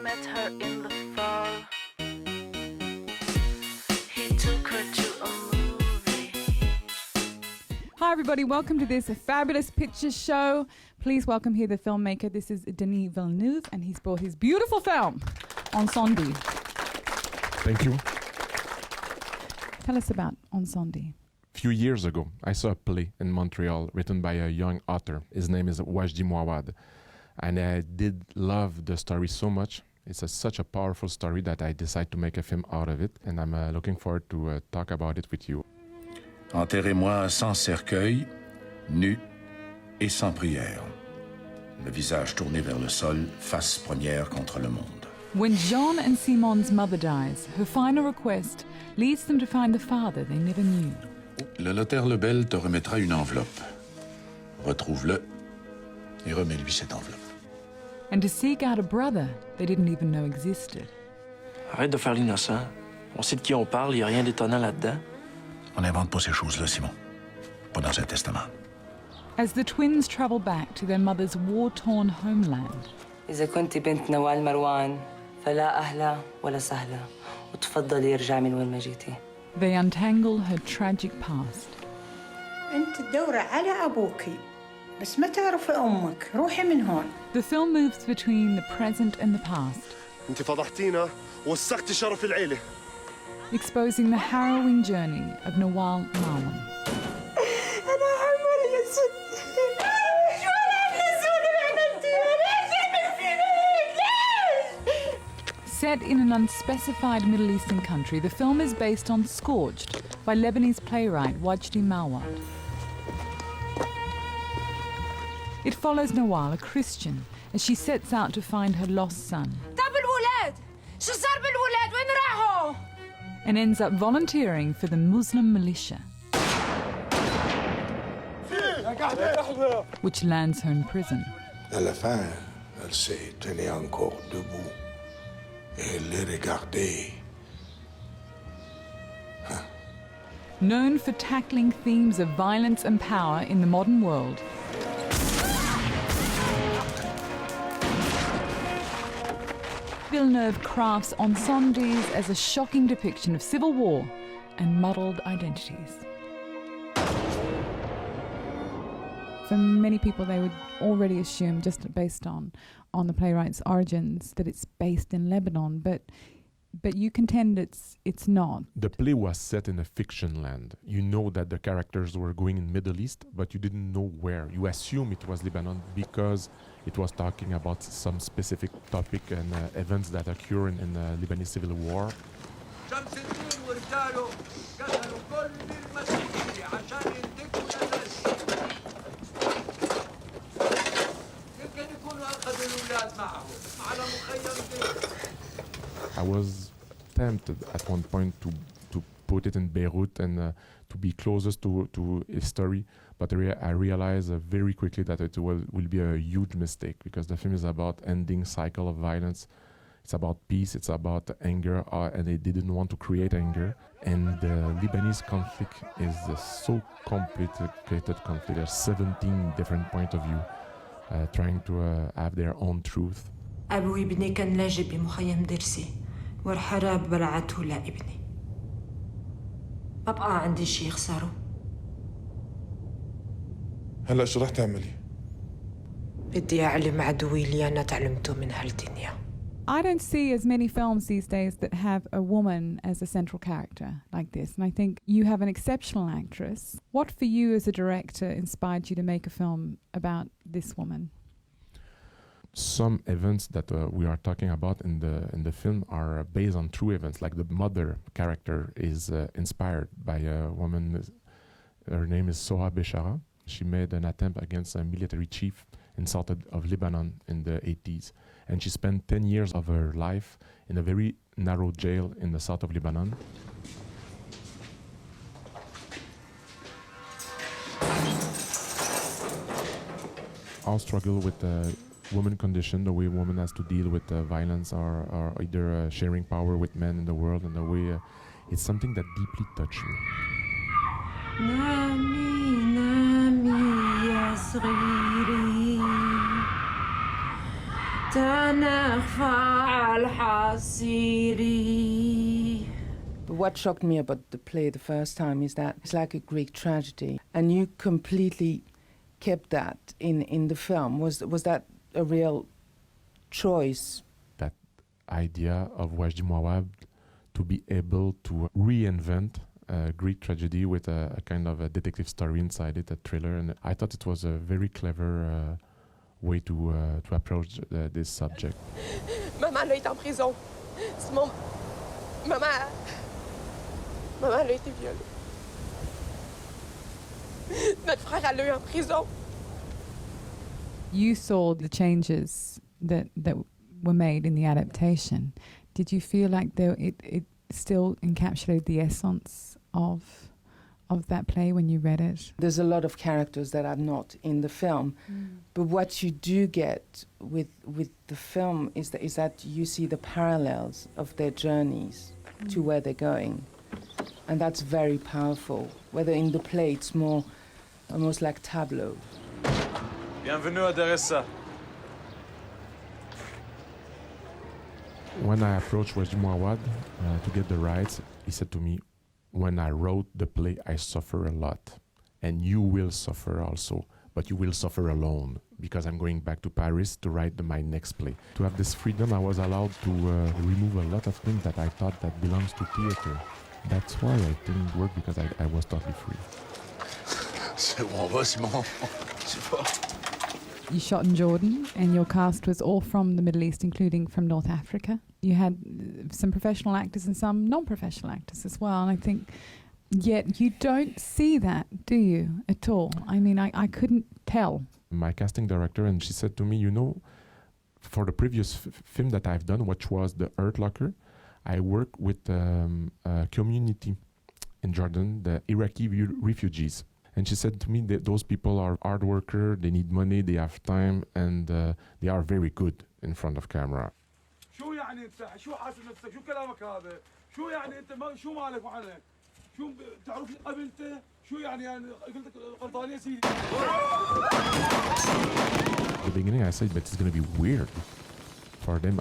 met her in the fall. He took her to a movie. Hi everybody, welcome to this fabulous picture show. Please welcome here the filmmaker. This is Denis Villeneuve, and he's brought his beautiful film, Incendies. Thank you. Tell us about Incendies. A few years ago, I saw a play in Montreal written by a young author. His name is Wajdi Mouawad. And I did love the story so much. It's such a powerful story that I decided to make a film out of it. And I'm looking forward to talk about it with you. Enterrez-moi sans cercueil, nu et sans prière. Le visage tourné vers le sol, face première contre le monde. When Jean and Simon's mother dies, her final request leads them to find the father they never knew. Le notaire Lebel te remettra une enveloppe. Retrouve-le et remets-lui cette enveloppe. And to seek out a brother they didn't even know existed. Arrête de faire l'innocent. On sait de qui on parle, il n'y a rien d'étonnant là-dedans. On n'invente pas ces choses-là, Simon. Pas dans un testament. As the twins travel back to their mother's war-torn homeland, إذا كنت بنت نوال مروان فلا أهلا ولا سهلا وتفضلي ارجعي من وين ما جيتي. they untangle her tragic past. أنت تدوري على أبوكي بس ما تعرفي أمك روحي من هون. The film moves between the present and the past, انت فضحتينا ووسختي شرف العيلة. exposing the harrowing journey of Nawal Marwan. أنا حمل يا ستي. شو الأبلسون اللي عملتيه؟ ليش تعمل فينا هيك؟ ليش؟ Set in an unspecified Middle Eastern country, the film is based on Scorched by Lebanese playwright Wajdi Mouawad. It follows Nawal, a Christian, as she sets out to find her lost son. طب الولاد شو صار بالولاد وين راحوا؟ And ends up volunteering for the Muslim militia, which lands her in prison. À la fin, elle s'est tenue encore debout et les regardait. Known for tackling themes of violence and power in the modern world, Villeneuve crafts Incendies as a shocking depiction of civil war and muddled identities. For many people, they would already assume, just based on the playwright's origins, that it's based in Lebanon, but you contend it's not. The play was set in a fiction land. You know that the characters were going in Middle East, but you didn't know where. You assume it was Lebanon because it was talking about some specific topic and events that occur in the Lebanese Civil War. I was tempted at one point to put it in Beirut and to be closest to history, but I realized very quickly that it will be a huge mistake because the film is about ending cycle of violence. It's about peace, it's about anger, and they didn't want to create anger. And the Lebanese conflict is so complicated conflict. There's 17 different points of view trying to have their own truth. أبوي ابني كان لاجئ بمخيم درسي والحراب بلعته لابني. ببقى عندي شي يخسره. هلا شو رح تعملي؟ بدي أعلم عدوي اللي أنا تعلمته من هالدنيا. I don't see as many films these days that have a woman as a central character like this, and I think you have an exceptional actress. What for you as a director inspired you to make a film about this woman? Some events that we are talking about in the film are based on true events. Like the mother character is inspired by a woman. Her name is Soha Beshara. She made an attempt against a military chief in south of Lebanon in the 80s. And she spent 10 years of her life in a very narrow jail in the south of Lebanon. All struggle with the woman condition, the way woman has to deal with violence or either sharing power with men in the world, and the way it's something that deeply touched me. نامي نامي يا صغيري What shocked me about the play the first time is that it's like a Greek tragedy, and you completely kept that in the film. Was that a real choice? That idea of Wajdi Mouawad to be able to reinvent a Greek tragedy with a kind of a detective story inside it, a thriller, and I thought it was a very clever way to approach this subject. Maman, elle est en prison. Simon, maman, elle a été violée. Notre frère, elle l'a eu en prison. You saw the changes that were made in the adaptation. Did you feel like it still encapsulated the essence of that play when you read it? There's a lot of characters that are not in the film, but what you do get with the film is that you see the parallels of their journeys to where they're going, and that's very powerful. Whether in the play it's more almost like tableau. Bienvenue à Deressa. When I approached Wajdi Mouawad to get the rights, he said to me, when I wrote the play, I suffer a lot. And you will suffer also, but you will suffer alone, because I'm going back to Paris to write my next play. To have this freedom, I was allowed to remove a lot of things that I thought that belongs to theater. That's why I think it worked, because I was totally free. C'est où on va, Simon? Je sais pas. You shot in Jordan, and your cast was all from the Middle East, including from North Africa. You had some professional actors and some non-professional actors as well, and I think, yet you don't see that, do you, at all? I mean, I couldn't tell. My casting director, and she said to me, you know, for the previous film that I've done, which was The Earth Locker, I worked with a community in Jordan, the Iraqi refugees. And she said to me that those people are hard workers, they need money, they have time, and they are very good in front of camera. شو يعني انت؟ شو حاسب نفسك؟ شو كلامك هذا؟ شو يعني انت شو مالك وعنك؟ شو تعرفني قبل انت؟ شو يعني قلت لك غلطان يا سيدي؟ At the beginning I said, but it's going to be weird for them,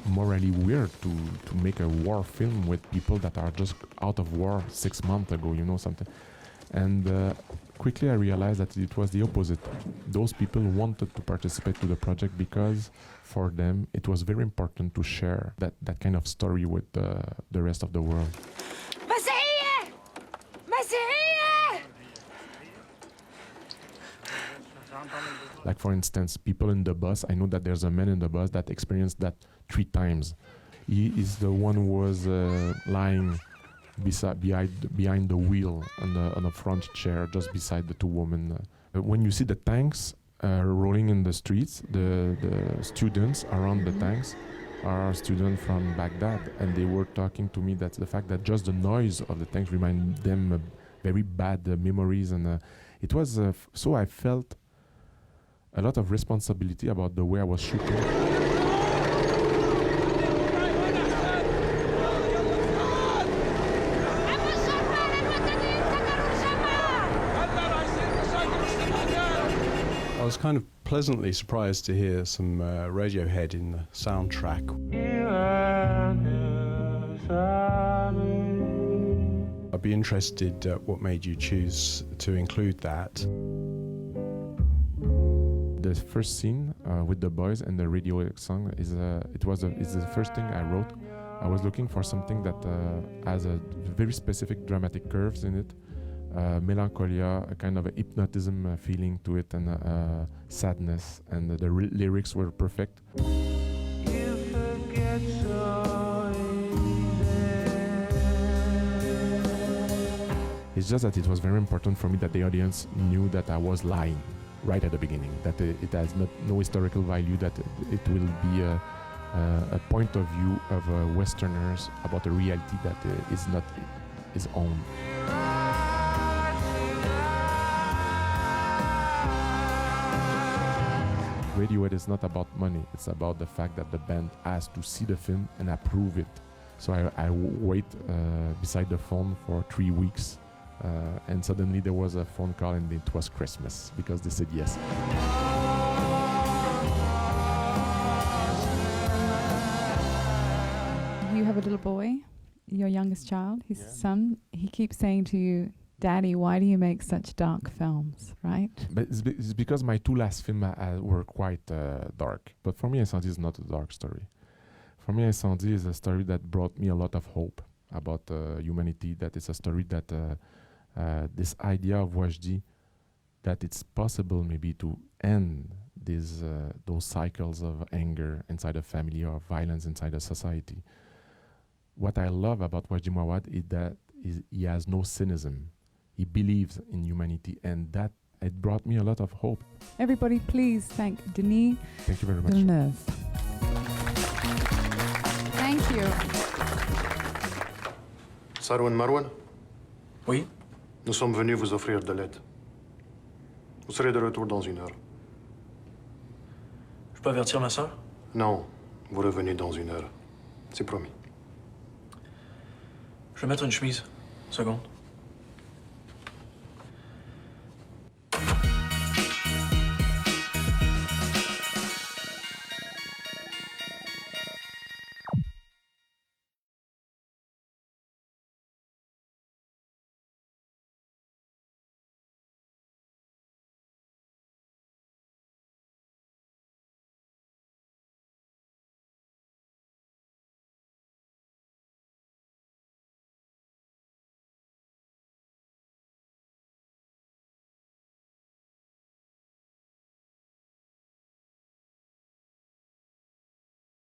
morally weird to make a war film with people that are just out of war 6 months ago, you know, something. And quickly I realized that it was the opposite. Those people wanted to participate to the project because for them it was very important to share that kind of story with the rest of the world. مسيحية! مسيحية! Like for instance, people in the bus, I know that there's a man in the bus that experienced that 3 times. He is the one who was lying behind the wheel on the front chair, just beside the 2 women. When you see the tanks rolling in the streets, the students around the tanks are students from Baghdad, and they were talking to me that the fact that just the noise of the tanks remind them very bad memories, and it was so I felt a lot of responsibility about the way I was shooting. I was kind of pleasantly surprised to hear some Radiohead in the soundtrack. I'd be interested what made you choose to include that. The first scene with the boys and the Radiohead song is the first thing I wrote. I was looking for something that has a very specific dramatic curves in it. Melancholia, a kind of a hypnotism feeling to it, and sadness, and the lyrics were perfect. It's just that it was very important for me that the audience knew that I was lying right at the beginning, that it has no historical value, that it will be a point of view of Westerners about a reality that is not his own. Radiohead is not about money, it's about the fact that the band has to see the film and approve it. So I wait beside the phone for 3 weeks, and suddenly there was a phone call and it was Christmas because they said yes. have a little boy, your youngest child, his son. He keeps saying to you, Daddy, why do you make such dark films, right? But it's because my two last films were quite dark. But for me, Incendie is not a dark story. For me, Incendie is a story that brought me a lot of hope about humanity, that it's a story that this idea of Wajdi, that it's possible maybe to end those cycles of anger inside a family or violence inside a society. What I love about Wajdi Mouawad is that he has no cynicism. He believes in humanity, and that it brought me a lot of hope. Everybody, please thank Denis Thank you very much. Villeneuve. Thank you. Sarwan Marwan? Oui? Nous sommes venus vous offrir de l'aide. Vous serez de retour dans 1 heure. Je peux avertir ma sœur? Non, vous revenez dans 1 heure. C'est promis. Je vais mettre une chemise. Seconde.